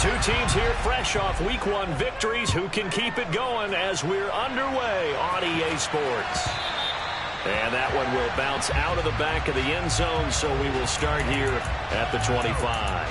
Two teams here fresh off Week 1 victories. Who can keep it going as we're underway on EA Sports? And that one will bounce out of the back of the end zone, so we will start here at the 25.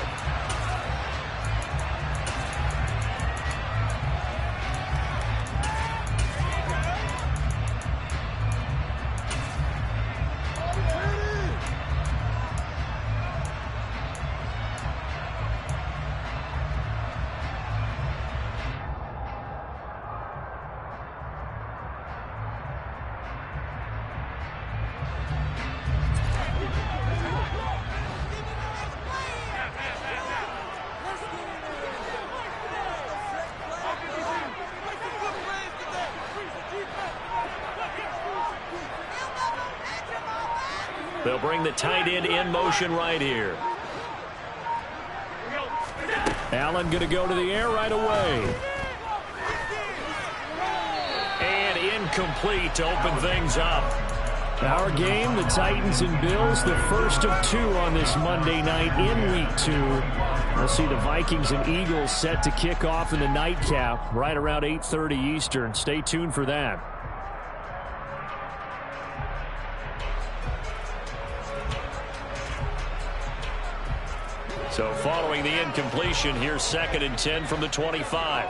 They'll bring the tight end in motion right here. Allen going to go to the air right away. And incomplete to open things up. Our game, the Titans and Bills, the first of two on this Monday night in Week 2. We'll see the Vikings and Eagles set to kick off in the nightcap right around 8:30 Eastern. Stay tuned for that. So following the incompletion, here's 2nd and 10 from the 25.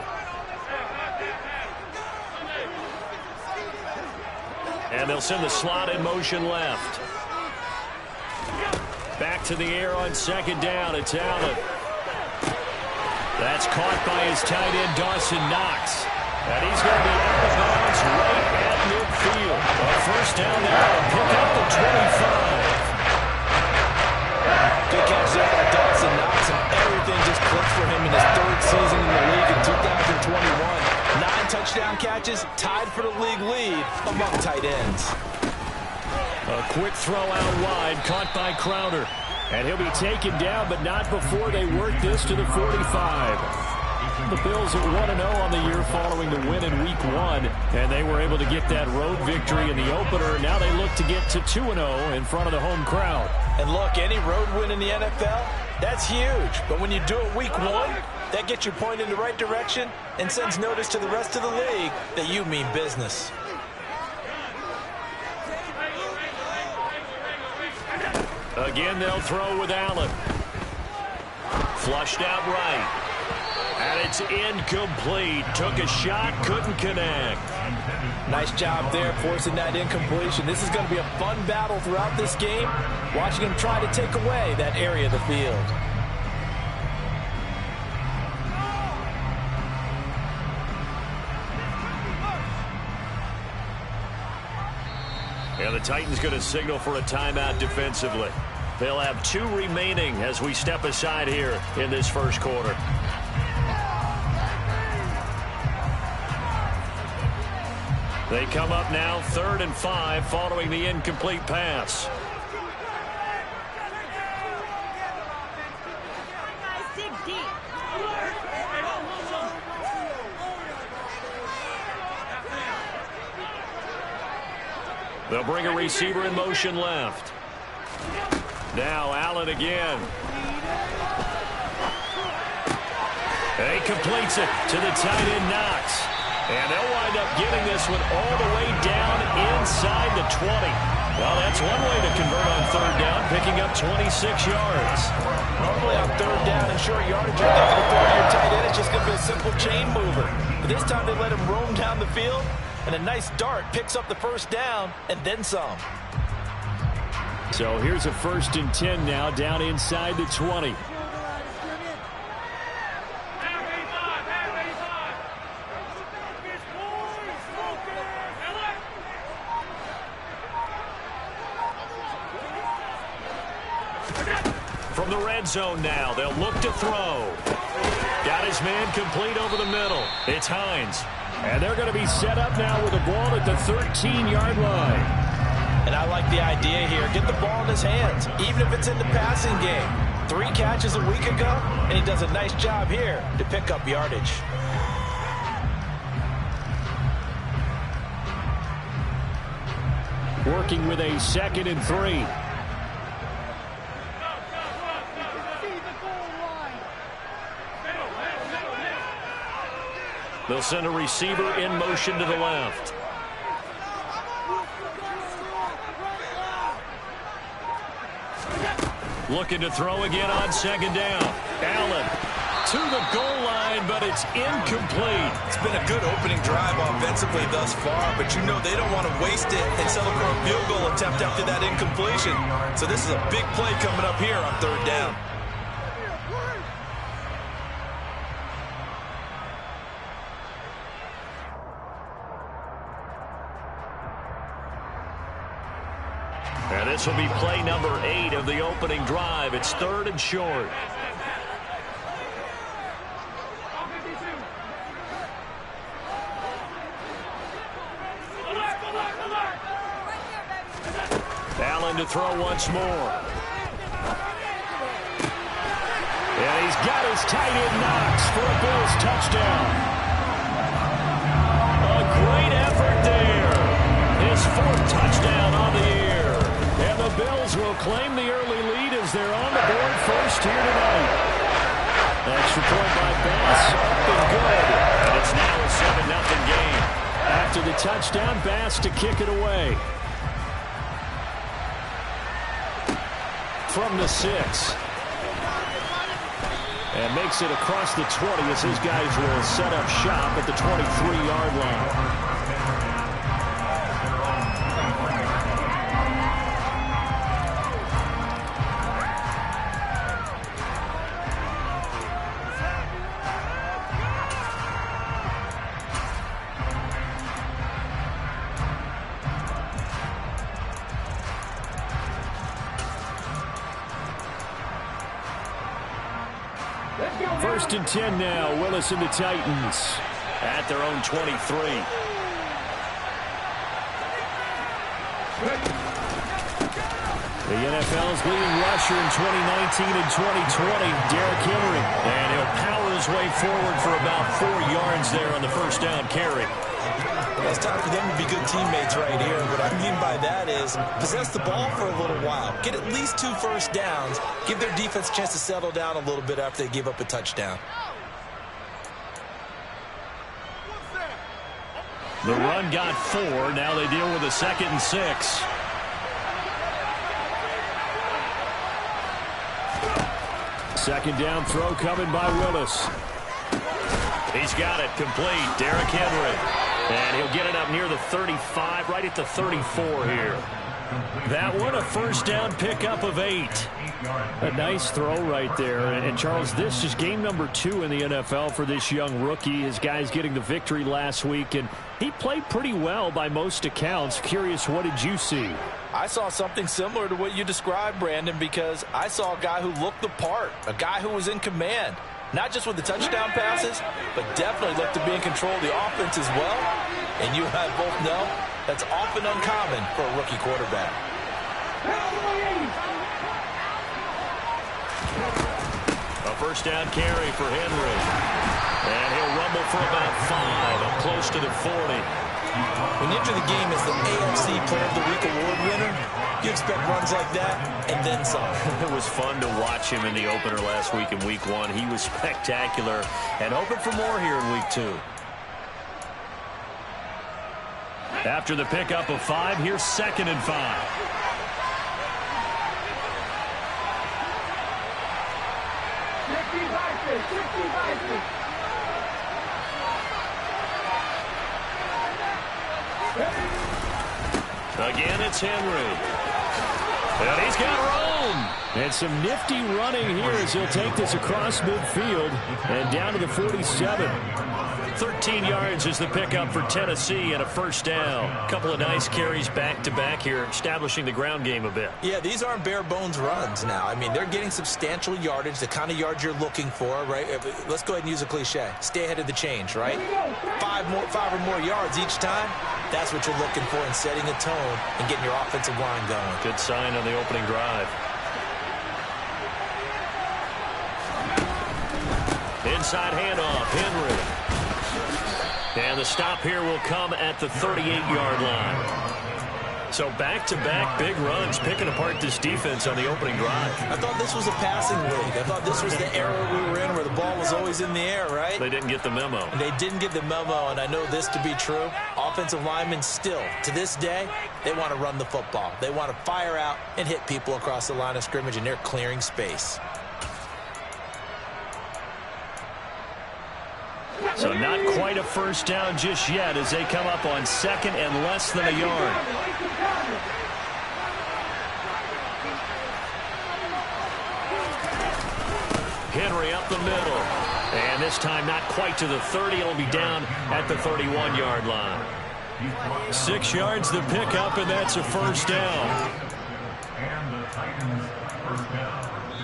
And they'll send the slot in motion left. Back to the air on 2nd down. It's Allen. That's caught by his tight end, Dawson Knox. And he's going to be out of bounds right at midfield. A first down there and pick up the 25. Good catch there by Dawson Knox, and everything just clicked for him in his 3rd season in the league in 2021. 9 touchdown catches, tied for the league lead among tight ends. A quick throw out wide, caught by Crowder. And he'll be taken down, but not before they work this to the 45. The Bills at 1-0 on the year following the win in Week 1, and they were able to get that road victory in the opener. Now they look to get to 2-0 in front of the home crowd. And look, any road win in the NFL, that's huge. But when you do it Week 1, that gets you pointed in the right direction and sends notice to the rest of the league that you mean business. Again, they'll throw with Allen. Flushed out right. And it's incomplete. Took a shot, couldn't connect. Nice job there forcing that incompletion. This is going to be a fun battle throughout this game. Watching him try to take away that area of the field. And the Titans going to signal for a timeout defensively. They'll have 2 remaining as we step aside here in this first quarter. They come up now 3rd and 5 following the incomplete pass. They'll bring a receiver in motion left. Now Allen again. He completes it to the tight end Knox. And they'll wind up getting this one all the way down inside the 20. Well, that's one way to convert on 3rd down, picking up 26 yards. Normally on 3rd down and short yardage, you're thinking of throwing your tight end. It's just going to be a simple chain mover. But this time they let him roam down the field, and a nice dart picks up the first down and then some. So here's a 1st and 10 now, down inside the 20. From the red zone now, they'll look to throw. Got his man complete over the middle. It's Hines. And they're going to be set up now with the ball at the 13-yard line. And I like the idea here. Get the ball in his hands, even if it's in the passing game. 3 catches a week ago, and he does a nice job here to pick up yardage. Working with a 2nd and 3. They'll send a receiver in motion to the left. Looking to throw again on second down. Allen to the goal line, but it's incomplete. It's been a good opening drive offensively thus far, but you know they don't want to waste it and settle for a field goal attempt after that incompletion. So this is a big play coming up here on third down. And this will be play number 8 of the opening drive. It's third and short. Allen to throw once more. And he's got his tight end Knox for a Bills touchdown. A great effort there. His 4th touchdown on the year. And the Bills will claim the early lead as they're on the board first here tonight. Extra point by Bass, up and good. And it's now a 7-0 game. After the touchdown, Bass to kick it away. From the 6. And makes it across the 20 as his guys will set up shop at the 23-yard line. First and 10 now. Willis and the Titans at their own 23. The NFL's leading rusher in 2019 and 2020, Derrick Henry. And he'll power his way forward for about 4 yards there on the first down carry. It's time for them to be good teammates right here. What I mean by that is possess the ball for a little while. Get at least 2 first downs. Give their defense a chance to settle down a little bit after they give up a touchdown. The run got 4. Now they deal with a 2nd and 6. Second down throw coming by Willis. He's got it complete. Derrick Henry. And he'll get it up near the 35, right at the 34 here. That one, a first down pickup of 8. A nice throw right there. And Charles, this is game number 2 in the NFL for this young rookie. His guys getting the victory last week, and he played pretty well by most accounts. Curious, what did you see? I saw something similar to what you described, Brandon, because I saw a guy who looked the part, a guy who was in command. Not just with the touchdown passes, but definitely looked to be in control of the offense as well. And you and I both know that's often uncommon for a rookie quarterback. A first down carry for Henry. And he'll rumble for about 5, up close to the 40. When you enter the game as the AFC Player of the Week award winner, you expect runs like that and then some. It was fun to watch him in the opener last week in week 1. He was spectacular and hoping for more here in week 2. After the pickup of 5, here's 2nd and 5. Again, it's Henry. And he's got room. And some nifty running here as he'll take this across midfield and down to the 47. 13 yards is the pickup for Tennessee and a first down. A couple of nice carries back-to-back here, establishing the ground game a bit. Yeah, these aren't bare-bones runs now. I mean, they're getting substantial yardage, the kind of yards you're looking for, right? Let's go ahead and use a cliche. Stay ahead of the change, right? 5 or more yards each time. That's what you're looking for in setting a tone and getting your offensive line going. Good sign on the opening drive. Inside handoff, Henry. And the stop here will come at the 38-yard line. So back-to-back big runs, picking apart this defense on the opening drive. I thought this was a passing league. I thought this was the era we were in where the ball was always in the air, right? They didn't get the memo. And they didn't get the memo, and I know this to be true. Offensive linemen still, to this day, they want to run the football. They want to fire out and hit people across the line of scrimmage, and they're clearing space. So not quite a first down just yet as they come up on second and less than a yard. Henry up the middle. And this time not quite to the 30. It'll be down at the 31-yard line. 6 yards the pickup, and that's a first down.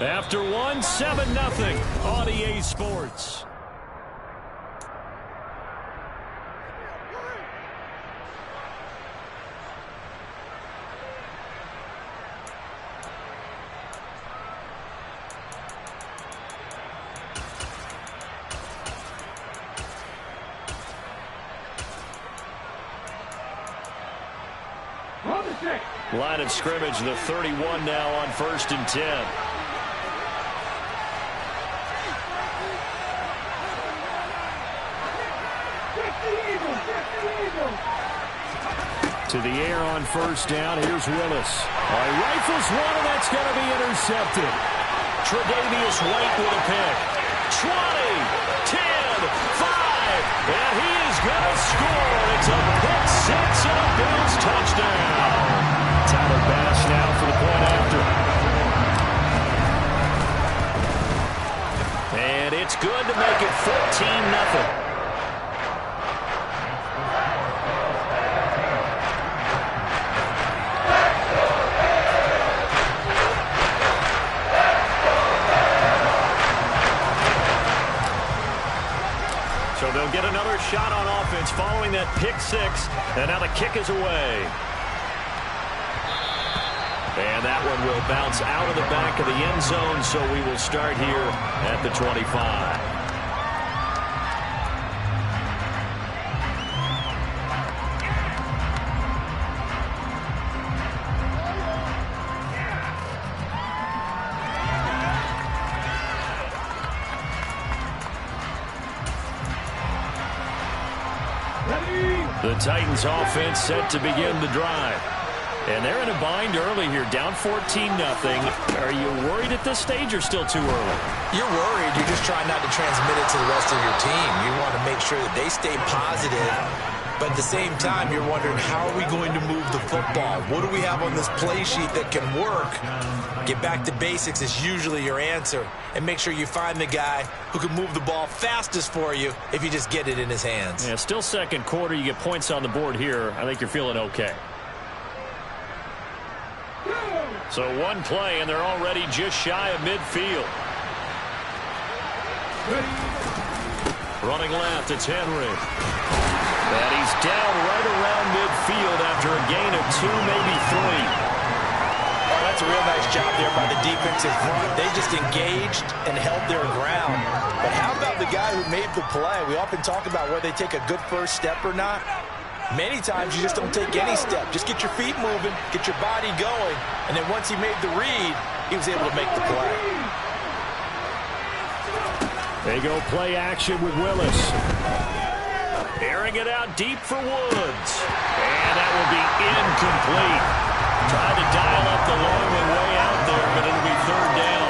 After one, 7-0 on EA Sports. Line of scrimmage, the 31 now on 1st and 10. To the air on first down. Here's Willis. Rifles one, and that's going to be intercepted. Tre'Davious White with a pick. 20, 10, 5, and he is going to score. It's a pick six and a Bills touchdown. Tyler Bass now for the point after. And it's good to make it 14-0. So they'll get another shot on offense following that pick six, and now the kick is away. And that one will bounce out of the back of the end zone, so we will start here at the 25. The Titans offense set to begin the drive. And they're in a bind early here, down 14-0. Are you worried at this stage or still too early? You're worried. You're just trying not to transmit it to the rest of your team. You want to make sure that they stay positive. But at the same time, you're wondering, how are we going to move the football? What do we have on this play sheet that can work? Get back to basics is usually your answer. And make sure you find the guy who can move the ball fastest for you if you just get it in his hands. Yeah, still second quarter. You get points on the board here. I think you're feeling okay. So one play, and they're already just shy of midfield. Running left, it's Henry. And he's down right around midfield after a gain of 2, maybe 3. That's a real nice job there by the defensive front. They just engaged and held their ground. But how about the guy who made the play? We often talk about whether they take a good first step or not. Many times you just don't take any step. Just get your feet moving, get your body going, and then once he made the read, he was able to make the play. They go play action with Willis. Airing it out deep for Woods. And that will be incomplete. Tried to dial up the long one way out there, but it'll be third down.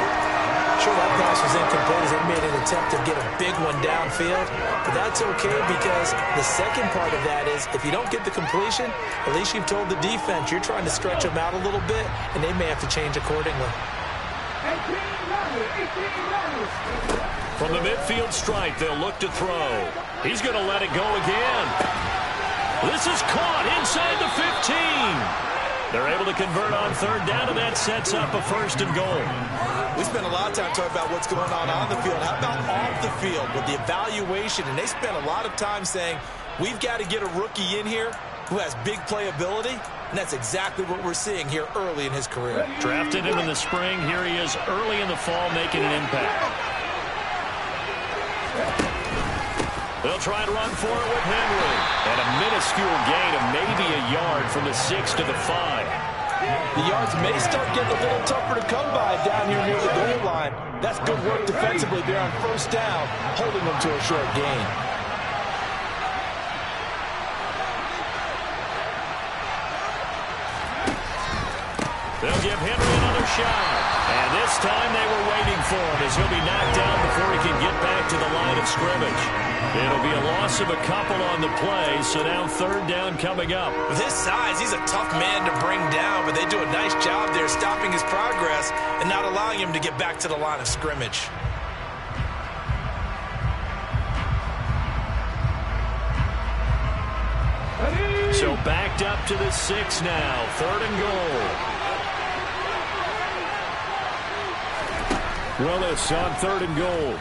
Sure, that pass was incomplete as they made an attempt to get a big one downfield. But that's okay, because the second part of that is if you don't get the completion, at least you've told the defense you're trying to stretch them out a little bit, and they may have to change accordingly. From the midfield stripe, they'll look to throw. He's going to let it go again. This is caught inside the 15. They're able to convert on third down, and that sets up a 1st and goal. We spent a lot of time talking about what's going on the field. How about off the field with the evaluation? And they spent a lot of time saying, we've got to get a rookie in here who has big playability, and that's exactly what we're seeing here early in his career. Drafted him in the spring. Here he is early in the fall making an impact. They'll try and run for it with Henry. And a minuscule gain of maybe a yard from the 6 to the 5. The yards may start getting a little tougher to come by down here near the goal line. That's good work defensively there on first down, holding them to a short gain. They'll give Henry another shot. And this time they were waiting for him as he'll be knocked down before he can get back to the line of scrimmage. It'll be a loss of a couple on the play, so now third down coming up. With his size, he's a tough man to bring down, but they do a nice job there stopping his progress and not allowing him to get back to the line of scrimmage. So backed up to the 6 now, third and goal. Willis on third and goal.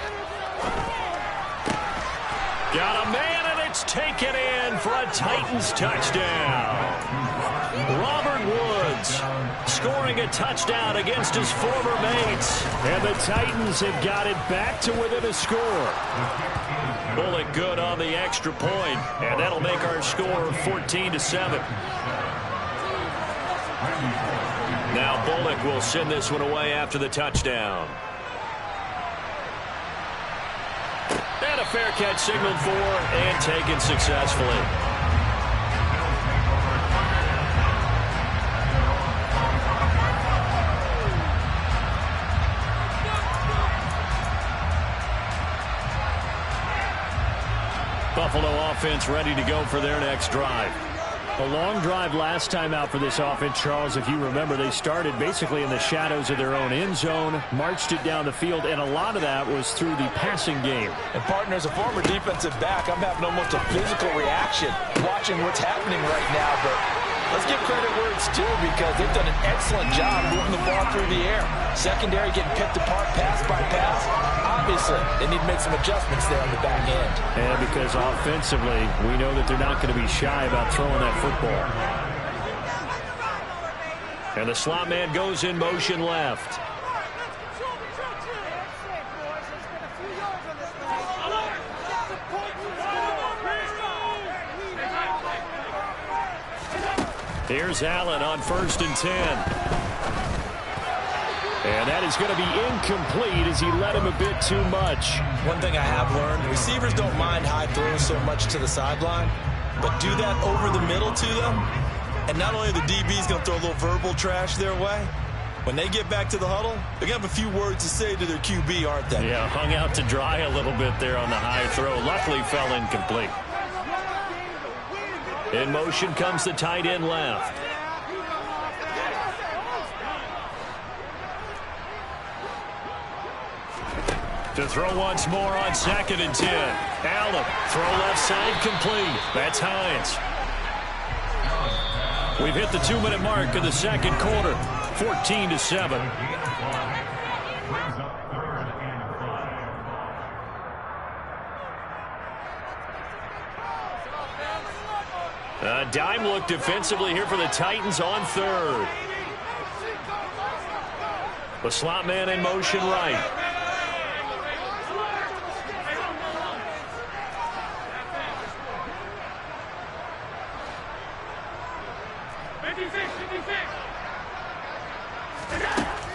Got a man, and it's taken in for a Titans touchdown. Robert Woods scoring a touchdown against his former mates. And the Titans have got it back to within a score. Bullock good on the extra point, and that'll make our score 14-7. Now Bullock will send this one away after the touchdown. And a fair catch signaled for and taken successfully. Buffalo offense ready to go for their next drive. A long drive last time out for this offense, Charles. If you remember, they started basically in the shadows of their own end zone, marched it down the field, and a lot of that was through the passing game. And, partner, as a former defensive back, I'm having almost a physical reaction watching what's happening right now. But let's give credit where it's due because they've done an excellent job moving the ball through the air. Secondary getting picked apart pass by pass. Obviously, they need to make some adjustments there on the back end. And because offensively, we know that they're not going to be shy about throwing that football. And the slot man goes in motion left. Here's Allen on 1st and 10. And that is going to be incomplete as he led him a bit too much. One thing I have learned, receivers don't mind high throws so much to the sideline, but do that over the middle to them, and not only are the DBs going to throw a little verbal trash their way, when they get back to the huddle, they're going to have a few words to say to their QB, aren't they? Yeah, hung out to dry a little bit there on the high throw. Luckily fell incomplete. In motion comes the tight end left. To throw once more on 2nd and 10. Allen, throw left side complete. That's Hines. We've hit the 2-minute mark of the second quarter. 14-7. A dime look defensively here for the Titans on third. The slot man in motion right.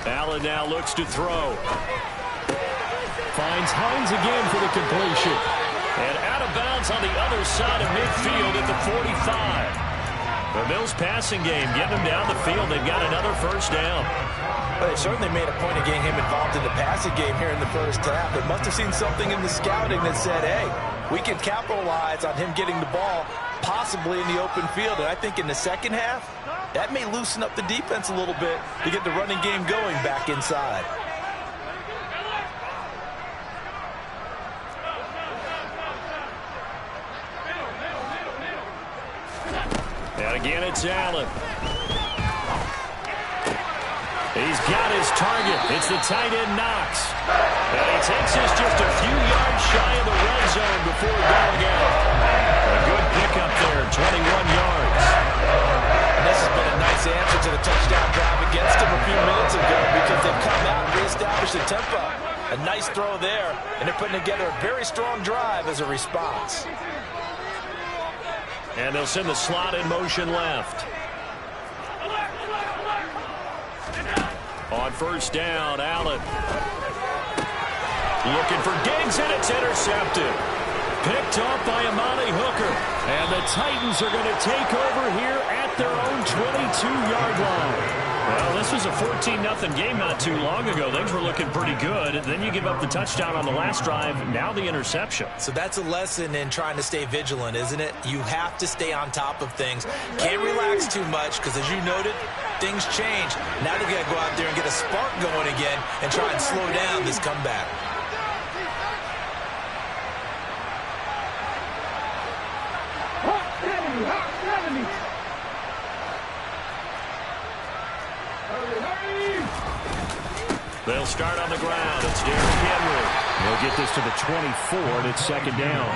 Allen now looks to throw. Finds Hines again for the completion. And out of bounds on the other side of midfield at the 45. The Bills passing game getting them down the field. They've got another first down. Well, they certainly made a point of getting him involved in the passing game here in the first half. They must have seen something in the scouting that said, hey, we can capitalize on him getting the ball possibly in the open field. And I think in the second half, that may loosen up the defense a little bit to get the running game going back inside. And again, it's Allen. He's got his target. It's the tight end Knox. And he takes us just a few yards shy of the red zone before going out. A good pickup there, 21 yards. And this has been a nice answer to the touchdown drive against him a few minutes ago because they've come out and reestablished the tempo. A nice throw there, and they're putting together a very strong drive as a response. And they'll send the slot in motion left. On first down, Allen. Looking for Diggs, and it's intercepted. Picked off by Amani Hooker. And the Titans are going to take over here at their own 22-yard line. Well, this was a 14-0 game not too long ago. Things were looking pretty good. Then you give up the touchdown on the last drive. Now the interception. So that's a lesson in trying to stay vigilant, isn't it? You have to stay on top of things. Can't relax too much because, as you noted, things change. Now they've got to go out there and get a spark going again and try and slow down this comeback. They'll start on the ground. It's Derrick Henry. He'll get this to the 24, and it's second down.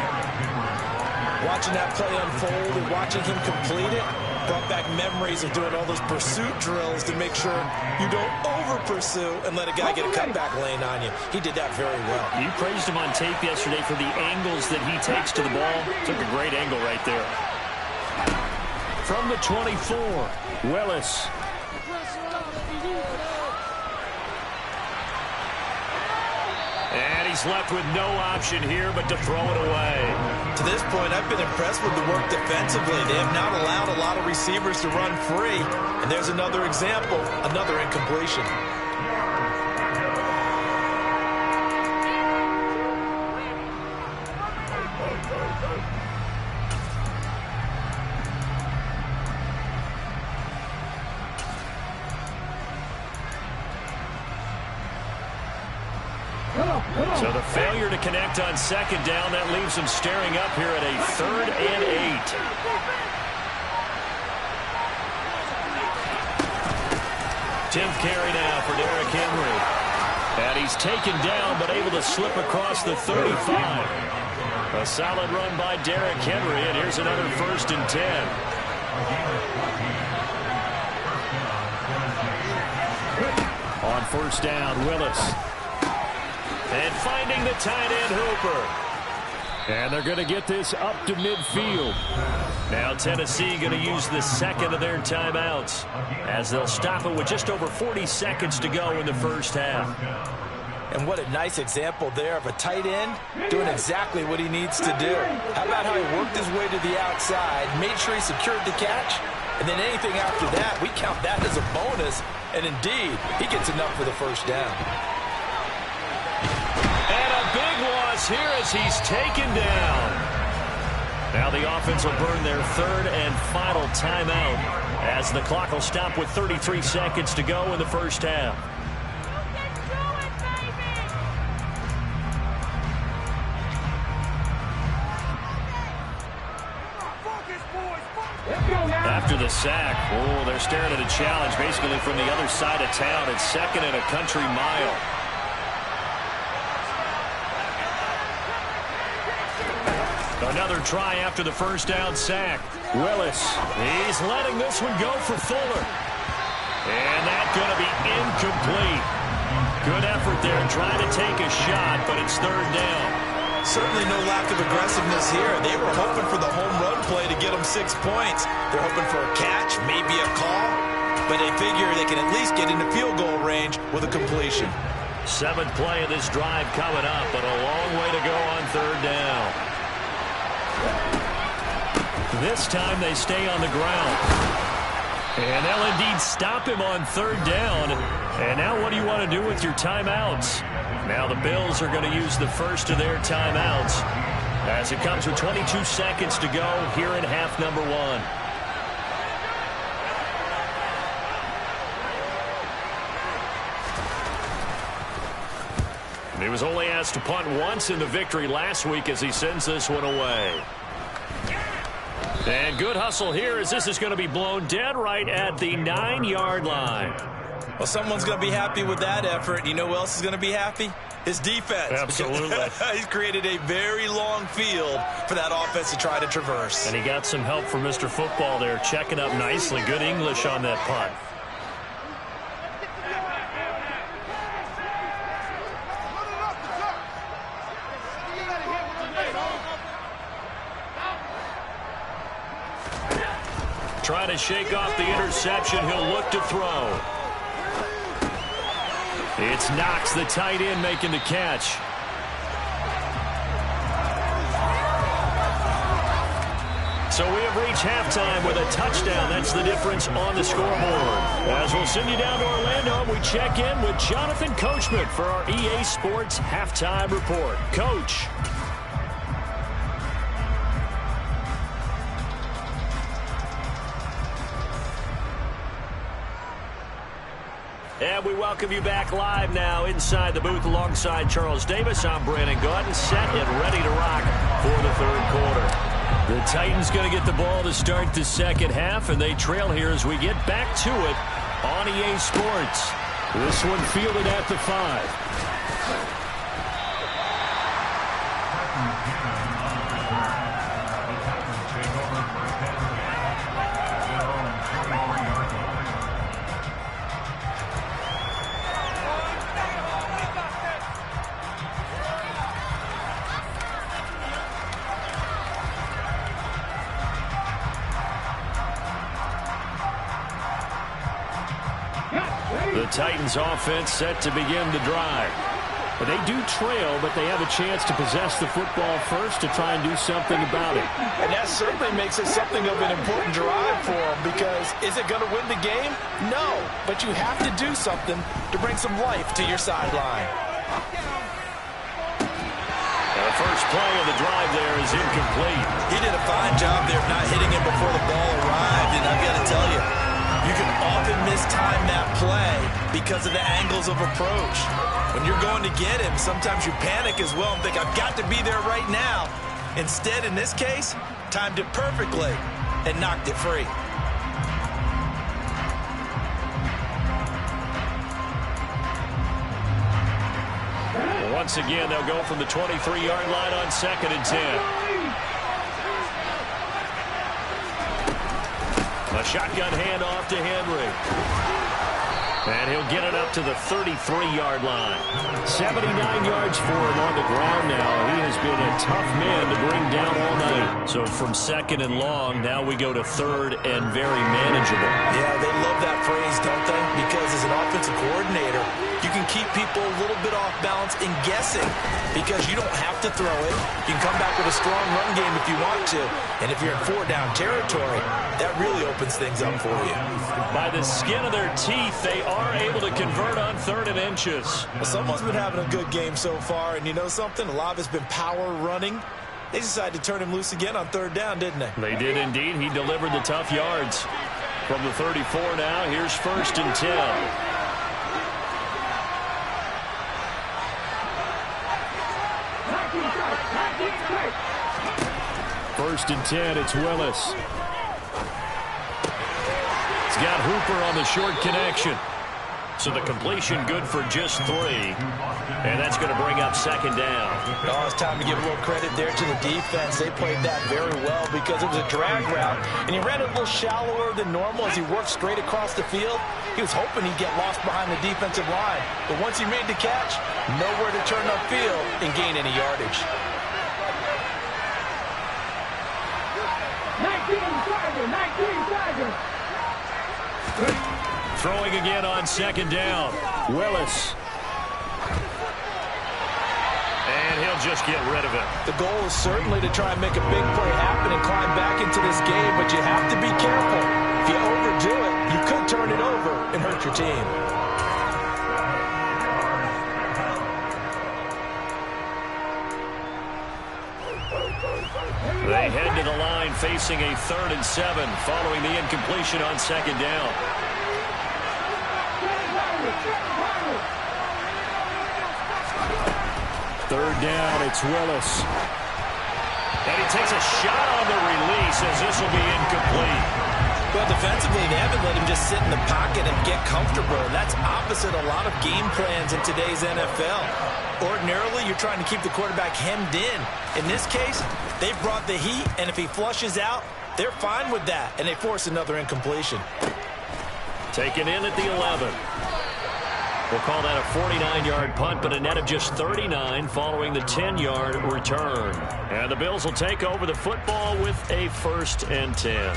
Watching that play unfold and watching him complete it brought back memories of doing all those pursuit drills to make sure you don't over-pursue and let a guy get a cutback lane on you. He did that very well. You praised him on tape yesterday for the angles that he takes to the ball. Took a great angle right there. From the 24, Willis. And he's left with no option here but to throw it away. To this point, I've been impressed with the work defensively. They have not allowed a lot of receivers to run free. And there's another example, another incompletion. So the failure to connect on second down, that leaves them staring up here at a 3rd and 8. 10th carry now for Derrick Henry. And he's taken down but able to slip across the 35. A solid run by Derrick Henry, and here's another 1st and 10. On first down, Willis. And finding the tight end, Hooper. And they're going to get this up to midfield. Now Tennessee going to use the second of their timeouts as they'll stop it with just over 40 seconds to go in the first half. And what a nice example there of a tight end doing exactly what he needs to do. How about how he worked his way to the outside, made sure he secured the catch, and then anything after that, we count that as a bonus. And indeed, he gets enough for the first down. And a big loss here as he's taken down. Now the offense will burn their 3rd and final timeout as the clock will stop with 33 seconds to go in the first half. After the sack, they're staring at a challenge basically from the other side of town. It's 2nd and a country mile. Another try after the first down sack. Willis, he's letting this one go for Fuller. And that's going to be incomplete. Good effort there trying to take a shot, but it's 3rd down. Certainly no lack of aggressiveness here. They were hoping for the home run play to get them 6 points. They're hoping for a catch, maybe a call, but they figure they can at least get into field goal range with a completion. 7th play of this drive coming up, but a long way to go on 3rd down. This time they stay on the ground. And they'll indeed stop him on 3rd down. And now what do you want to do with your timeouts? Now the Bills are going to use the first of their timeouts as it comes with 22 seconds to go here in half number 1. And he was only asked to punt once in the victory last week as he sends this one away. And good hustle here as this is going to be blown dead right at the 9-yard line. Well, someone's going to be happy with that effort. You know who else is going to be happy? His defense. Absolutely. He's created a very long field for that offense to try to traverse. And he got some help from Mr. Football there, checking up nicely. Good English on that punt. Trying to shake off the interception. He'll look to throw. It's Knox, the tight end, making the catch. So we have reached halftime with a touchdown. That's the difference on the scoreboard. As we'll send you down to Orlando, we check in with Jonathan Coachman for our EA Sports Halftime Report. Coach. And we welcome you back live now inside the booth alongside Charles Davis. I'm Brandon Gaudin, set and ready to rock for the third quarter. The Titans going to get the ball to start the second half, and they trail here as we get back to it on EA Sports. This one fielded at the 5. The Titans offense set to begin the drive. But they do trail, but they have a chance to possess the football first to try and do something about it. And that certainly makes it something of an important drive for them, because is it going to win the game? No, but you have to do something to bring some life to your sideline. The first play of the drive there is incomplete. He did a fine job there of not hitting him before the ball arrived, and I've got to tell you, you can often mistime that play because of the angles of approach. When you're going to get him, sometimes you panic as well and think, I've got to be there right now. Instead, in this case, timed it perfectly and knocked it free. Once again, they'll go from the 23-yard line on 2nd and 10. A shotgun handoff to Henry. And he'll get it up to the 33-yard line. 79 yards for him on the ground now. He has been a tough man to bring down all night. So from 2nd and long, now we go to 3rd and very manageable. Yeah, they love that phrase, don't they? Because as an offensive coordinator, you can keep people a little bit off balance and guessing because you don't have to throw it. You can come back with a strong run game if you want to. And if you're in 4-down territory, that really opens things up for you. By the skin of their teeth, they are able to convert on 3rd and inches. Well, someone's been having a good game so far, and you know something? A lot of it's been power running. They decided to turn him loose again on 3rd down, didn't they? They did indeed. He delivered the tough yards. From the 34 now, here's 1st and 10. 1st and 10, it's Willis. He's got Hooper on the short connection. So the completion good for just 3. And that's going to bring up 2nd down. Oh, it's time to give a little credit there to the defense. They played that very well because it was a drag route. And he ran it a little shallower than normal as he worked straight across the field. He was hoping he'd get lost behind the defensive line. But once he made the catch, nowhere to turn upfield and gain any yardage. 19 Tiger. Throwing again on 2nd down. Willis. And he'll just get rid of it. The goal is certainly to try and make a big play happen and climb back into this game, but you have to be careful. If you overdo it, you could turn it over and hurt your team. They head to the line facing a 3rd and 7 following the incompletion on 2nd down. Third down, it's Willis. And he takes a shot on the release as this will be incomplete. Well, defensively, they haven't let him just sit in the pocket and get comfortable. That's opposite a lot of game plans in today's NFL. Ordinarily, you're trying to keep the quarterback hemmed in. In this case, they've brought the heat, and if he flushes out, they're fine with that, and they force another incompletion. Taken in at the 11. We'll call that a 49-yard punt, but a net of just 39 following the 10-yard return. And the Bills will take over the football with a 1st and 10.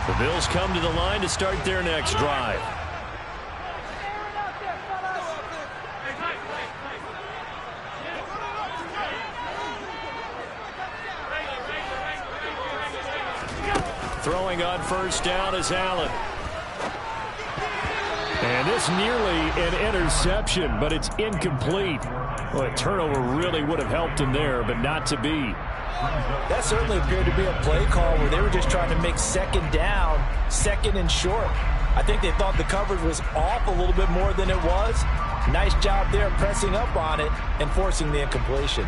The Bills come to the line to start their next drive. Throwing on first down is Allen. And this nearly an interception, but it's incomplete. Well, a turnover really would have helped him there, but not to be. That certainly appeared to be a play call where they were just trying to make second down, second and short. I think they thought the coverage was off a little bit more than it was. Nice job there pressing up on it and forcing the incompletion.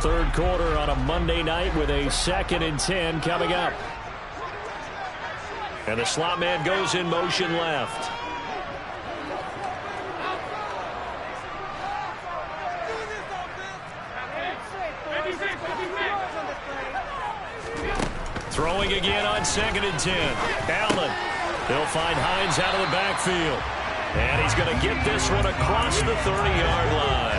Third quarter on a Monday night with a 2nd and 10 coming up. And the slot man goes in motion left. Throwing again on 2nd and 10. Allen. They'll find Hines out of the backfield. And he's going to get this one across the 30-yard line.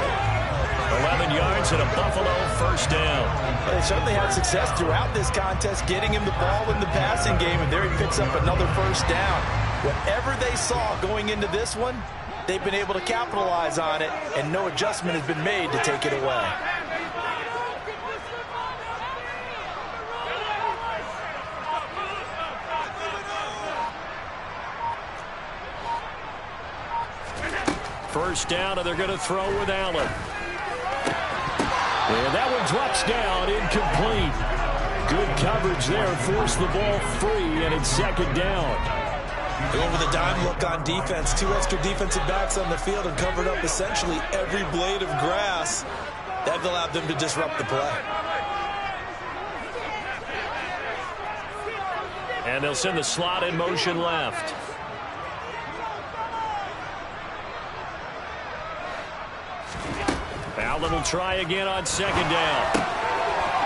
11 yards and a Buffalo first down. They certainly had success throughout this contest getting him the ball in the passing game, and there he picks up another first down. Whatever they saw going into this one, they've been able to capitalize on it, and no adjustment has been made to take it away. First down, and they're going to throw with Allen. And that one drops down, incomplete. Good coverage there, forced the ball free, and it's second down. Going with a dime look on defense. 2 extra defensive backs on the field and covered up essentially every blade of grass. That allowed them to disrupt the play. And they'll send the slot in motion left. Allen will try again on second down.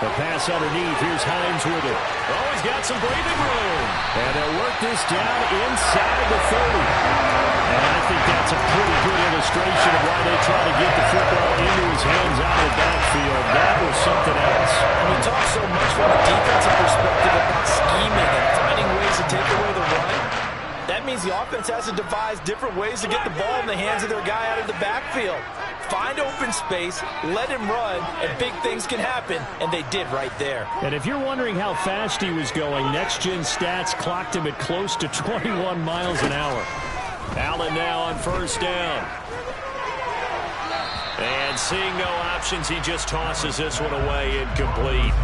The pass underneath. Here's Hines with it. Oh, he's got some breathing room. And they'll work this down inside the 30. And I think that's a pretty good illustration of why they try to get the football into his hands out of the backfield. That was something else. And we talk so much from a defensive perspective about scheming and finding ways to take away the run. That means the offense has to devise different ways to get the ball in the hands of their guy out of the backfield. Find open space, let him run, and big things can happen, and they did right there. And if you're wondering how fast he was going, Next Gen Stats clocked him at close to 21 miles an hour. Allen now on first down. And seeing no options, he just tosses this one away, incomplete.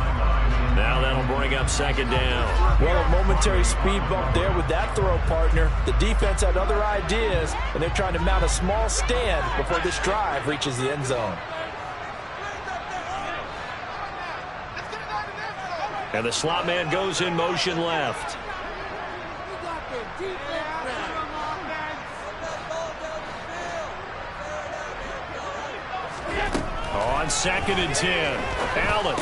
Now that'll bring up second down. Well, a momentary speed bump there with that throw, partner. The defense had other ideas, and they're trying to mount a small stand before this drive reaches the end zone. And the slot man goes in motion left. On 2nd and 10, Allen.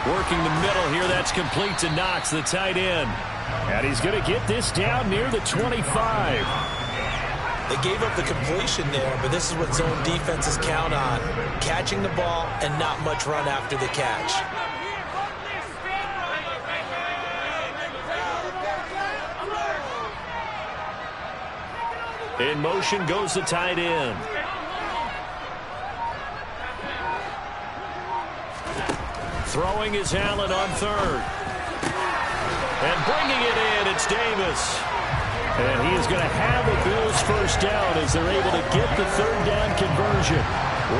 Working the middle here, that's complete to Knox, the tight end. And he's going to get this down near the 25. They gave up the completion there, but this is what zone defenses count on. Catching the ball and not much run after the catch. In motion goes the tight end. Throwing is Allen on third. And bringing it in, it's Davis. And he is going to have a Bills first down as they're able to get the third down conversion.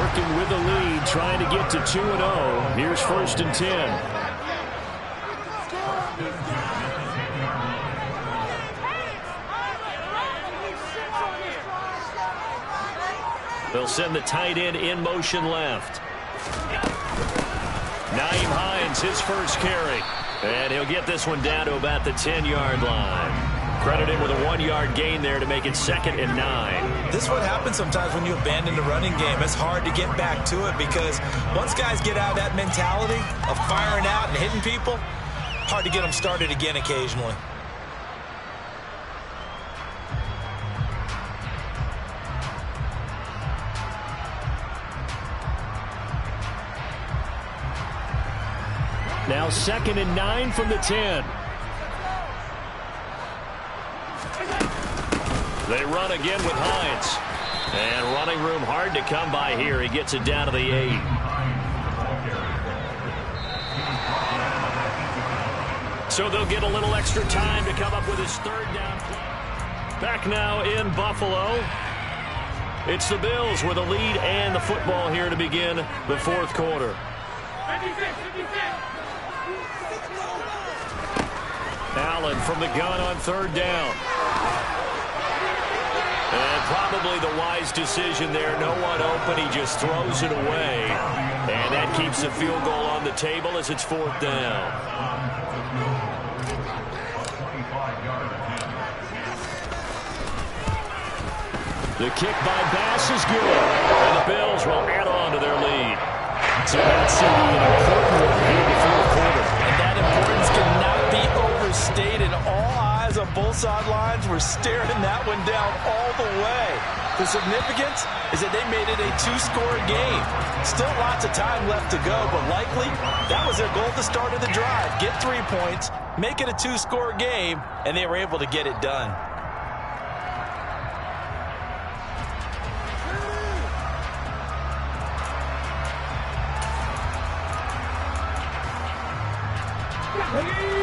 Working with the lead, trying to get to 2-0. Here's 1st and 10. They'll send the tight end in motion left. Nyheim Hines, his first carry. And he'll get this one down to about the 10-yard line. Credited with a 1-yard gain there to make it 2nd and 9. This is what happens sometimes when you abandon the running game. It's hard to get back to it because once guys get out of that mentality of firing out and hitting people, hard to get them started again occasionally. Now 2nd and 9 from the 10. They run again with Hines. And running room hard to come by here. He gets it down to the 8. So they'll get a little extra time to come up with his 3rd down play. Back now in Buffalo. It's the Bills with a lead and the football here to begin the 4th quarter. 56. Allen from the gun on 3rd down. And probably the wise decision there. No one open. He just throws it away. And that keeps the field goal on the table as it's 4th down. The kick by Bass is good. And the Bills will add on to their lead. So that's an important one here in the 4th quarter. And that importance cannot be overstated. All eyes on both sidelines were staring that one down all the way. The significance is that they made it a 2-score game. Still lots of time left to go, but likely that was their goal at the start of the drive. Get 3 points, make it a 2-score game, and they were able to get it done.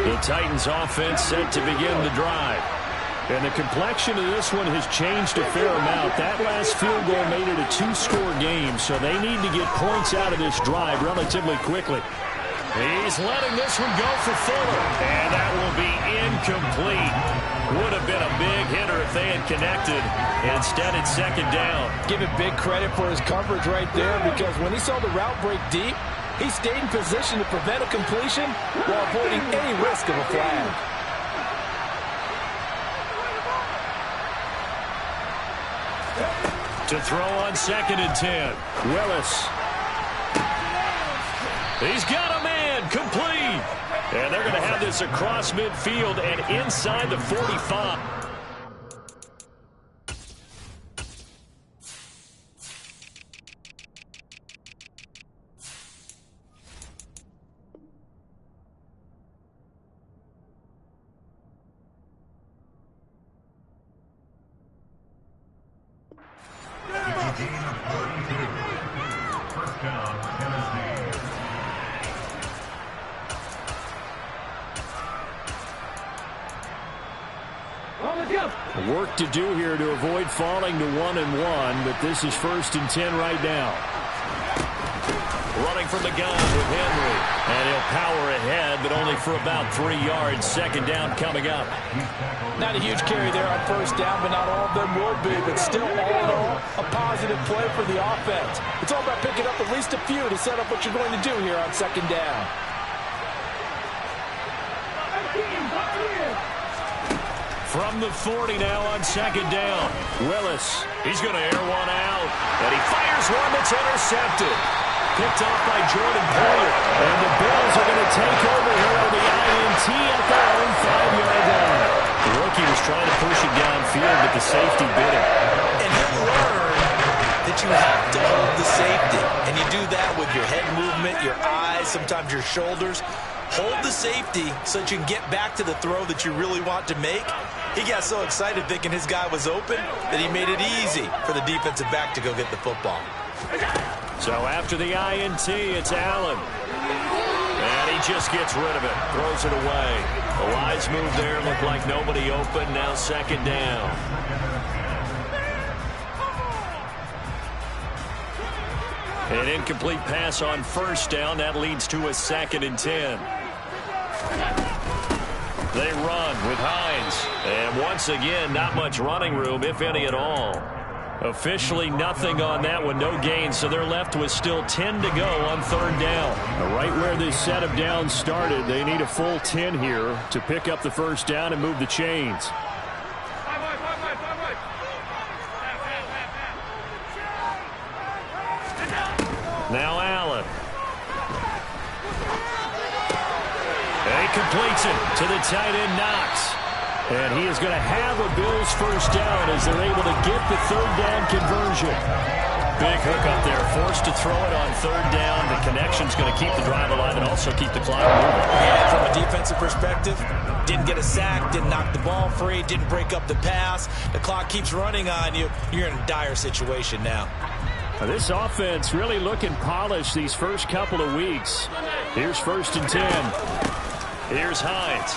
The Titans offense set to begin the drive. And the complexion of this one has changed a fair amount. That last field goal made it a 2-score game, so they need to get points out of this drive relatively quickly. He's letting this one go for Fuller. And that will be incomplete. Would have been a big hitter if they had connected. Instead, it's 2nd down. Give it big credit for his coverage right there, because when he saw the route break deep, he stayed in position to prevent a completion while avoiding any risk of a flag. To throw on 2nd and 10. Willis. He's got a man. Complete. And they're going to have this across midfield and inside the 45. Work to do here to avoid falling to 1-1, but this is 1st and 10 right now. Running from the gun with Henry, and he'll power ahead, but only for about 3 yards. 2nd down coming up. Not a huge carry there on 1st down, but not all of them would be. But still, all in all, a positive play for the offense. It's all about picking up at least a few to set up what you're going to do here on 2nd down. From the 40 now on 2nd down. Willis, he's going to air one out. And he fires one that's intercepted. Picked off by Jordan Poyer. And the Bills are going to take over here on the INT at their own 5-yard line. The rookie was trying to push it downfield, but the safety bit it. And he'll learn that you have to hold the safety. And you do that with your head movement, your eyes, sometimes your shoulders. Hold the safety so that you can get back to the throw that you really want to make. He got so excited thinking his guy was open that he made it easy for the defensive back to go get the football. So after the INT, it's Allen. And he just gets rid of it, throws it away. A wise move there, looked like nobody open, now 2nd down. An incomplete pass on 1st down. That leads to a 2nd and 10. They run with Hines. And once again, not much running room, if any at all. Officially nothing on that one, no gain, so they're left with still 10 to go on 3rd down. Right where this set of downs started, they need a full 10 here to pick up the 1st down and move the chains. Now Allen. And he completes it to the tight end, Knox. And he is going to have a Bills 1st down as they're able to get the 3rd down conversion. big hook up there. Forced to throw it on third down. The connection's going to keep the drive alive and also keep the clock moving. Yeah, from a defensive perspective, didn't get a sack, didn't knock the ball free, didn't break up the pass. The clock keeps running on you. You're in a dire situation now. This offense really looking polished these first couple of weeks. Here's 1st and 10. Here's Hines.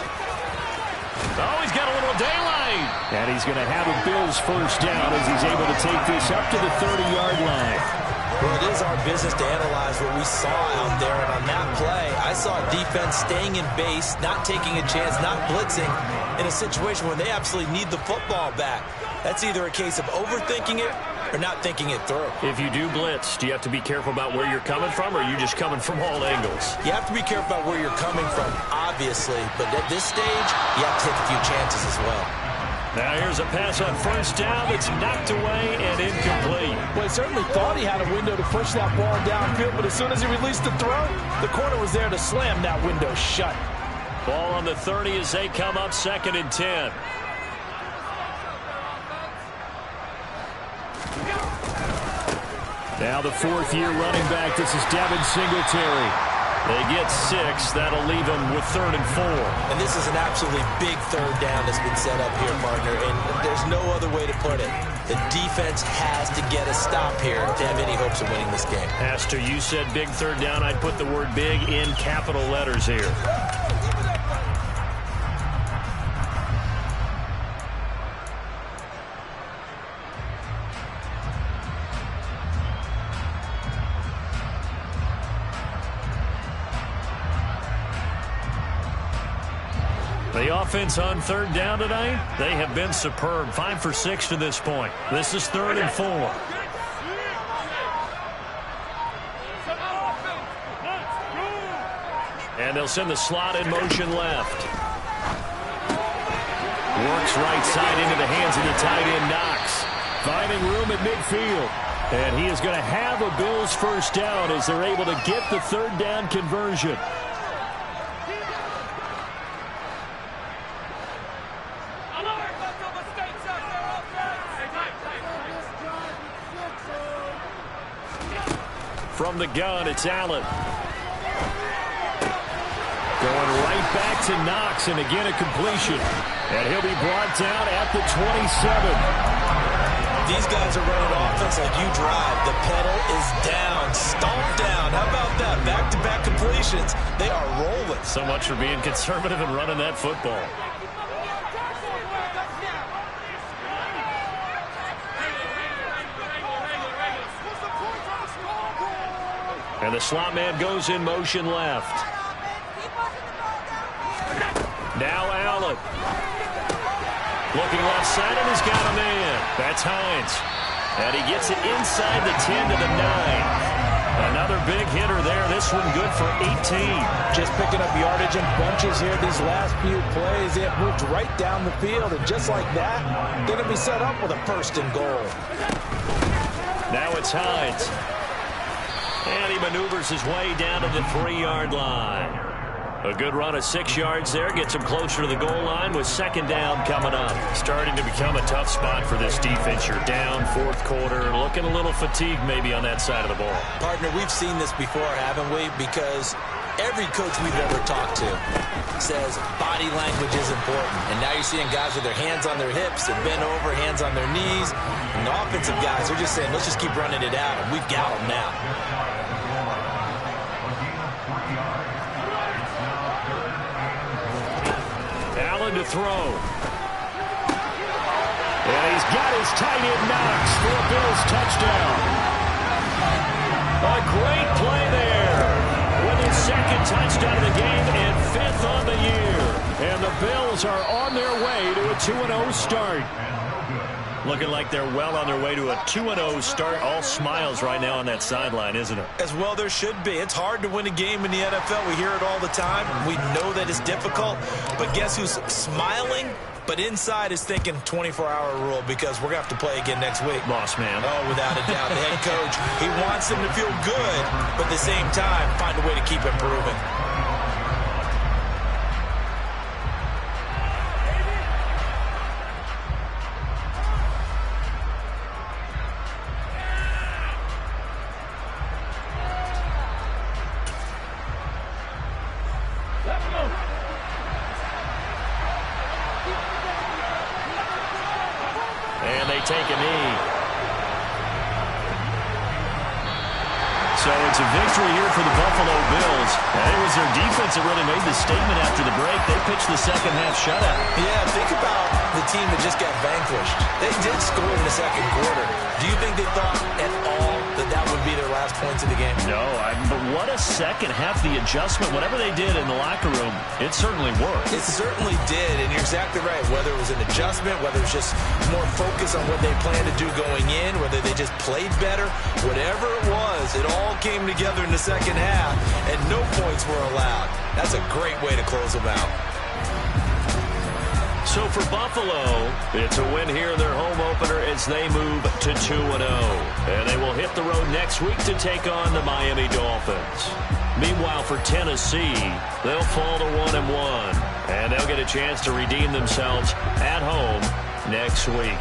Oh, he's got a little daylight. And he's going to have a Bills first down as he's able to take this up to the 30-yard line. Well, it is our business to analyze what we saw out there. And on that play, I saw defense staying in base, not taking a chance, not blitzing in a situation where they absolutely need the football back. That's either a case of overthinking it or not thinking it through. If you do blitz, do you have to be careful about where you're coming from, or are you just coming from all angles? You have to be careful about where you're coming from, obviously. But at this stage, you have to take a few chances as well. Now here's a pass on first down that's knocked away and incomplete. Well, he certainly thought he had a window to push that ball downfield, but as soon as he released the throw, the corner was there to slam that window shut. Ball on the 30 as they come up 2nd and 10. Now the 4th-year running back. This is Devin Singletary. They get 6. That'll leave them with 3rd and 4. And this is an absolutely big third down that's been set up here, partner. And there's no other way to put it. The defense has to get a stop here to have any hopes of winning this game. Pastor, you said big third down. I'd put the word big in capital letters here. The offense on 3rd down tonight, they have been superb. 5 for 6 to this point. This is 3rd and 4. And they'll send the slot in motion left. Works right side into the hands of the tight end, Knox. Finding room at midfield. And he is going to have a Bills first down as they're able to get the 3rd down conversion. From the gun, it's Allen. Going right back to Knox, and again a completion. And he'll be brought down at the 27. These guys are running offense like you drive. The pedal is down, stomped down. How about that? Back-to-back completions. They are rolling. So much for being conservative and running that football. And the slot man goes in motion left. Now Allen. Looking left side, and he's got a man. That's Hines. And he gets it inside the 10 to the 9. Another big hitter there. This one good for 18. Just picking up yardage in bunches here these last few plays. They have moved right down the field, and just like that, they're going to be set up with a 1st and goal. Now it's Hines. And he maneuvers his way down to the 3-yard line. A good run of 6 yards there. Gets him closer to the goal line with 2nd down coming up. Starting to become a tough spot for this defense. You're down 4th quarter. Looking a little fatigued maybe on that side of the ball. Partner, we've seen this before, haven't we? Because every coach we've ever talked to says body language is important. And now you're seeing guys with their hands on their hips and bent over, hands on their knees. And the offensive guys are just saying, let's just keep running it out. And we've got them now. Allen to throw. And he's got his tight end Knox for a Bills touchdown. A great play there. With his 2nd touchdown of the game and 5th on the year. And the Bills are on their way to a 2-0 start. Looking like they're well on their way to a 2-0 start. All smiles right now on that sideline, isn't it? As well there should be. It's hard to win a game in the NFL. We hear it all the time. We know that it's difficult. But guess who's smiling? But inside is thinking 24-hour rule because we're going to have to play again next week. Boss man. Oh, without a doubt. The head coach, he wants them to feel good, but at the same time, find a way to keep improving. take a knee. So it's a victory here for the Buffalo Bills. And it was their defense that really made the statement after the break. They pitched the second half shutout. Yeah, think about the team that just got vanquished. They did score in the second quarter. Do you think they thought at all that would be their last points of the game? No, but what a second half. The adjustment, whatever they did in the locker room, it certainly worked. It certainly did, and you're exactly right. Whether it was an adjustment, whether it was just more focus on what they planned to do going in, whether they just played better, whatever it was, it all came together in the second half, and no points were allowed. That's a great way to close them out. So for Buffalo, it's a win here in their home opener as they move to 2-0. And they will hit the road next week to take on the Miami Dolphins. Meanwhile, for Tennessee, they'll fall to 1-1. And they'll get a chance to redeem themselves at home next week.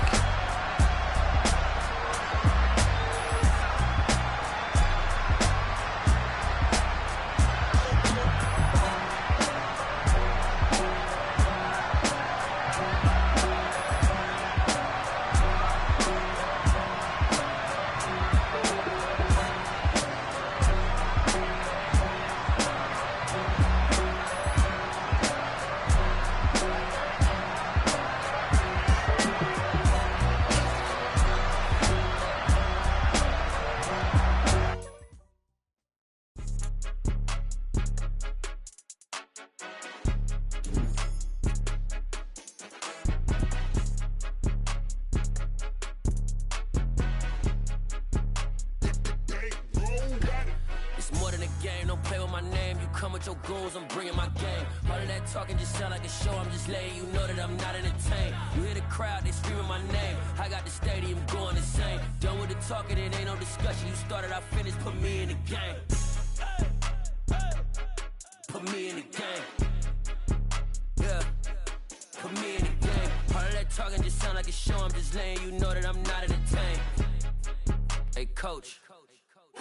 Your goals, I'm bringing my game. All of that talking just sound like a show. I'm just letting you know that I'm not entertained. You hear the crowd, they screaming my name. I got the stadium going insane. Done with the talking, it ain't no discussion. You started, I finished, put me in the game. Put me in the game. Yeah, put me in the game. All of that talking just sound like a show. I'm just letting you know that I'm not entertained. Hey, coach.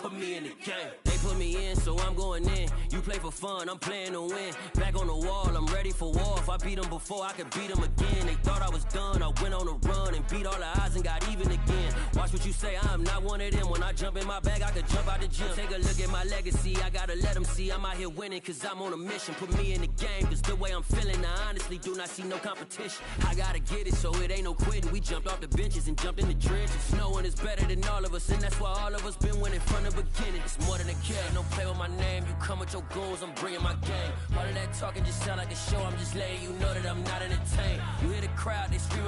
Put me in the game. They put me in, so I'm going in. You play for fun, I'm playing to win. Back on the wall, I'm ready for war. If I beat them before, I could beat them again. They thought I was done, I went on a run and beat all the odds and got even again. Watch what you say, I'm not one of them. When I jump in my bag, I could jump out the gym. Take a look at my legacy, I gotta let them see I'm out here winning, cause I'm on a mission. Put me in the game, cause the way I'm feeling, I honestly do not see no competition. I gotta get it, so it ain't no quitting. We jumped off the benches and jumped in the trenches. No one is better than all of us, and that's why all of us been winning from the beginning. It's more than a game, don't play with my name. You come with your goals, I'm bringing my game. All of that talking just sound like a show. I'm just letting you know that I'm not entertained. You hear the crowd, they screaming.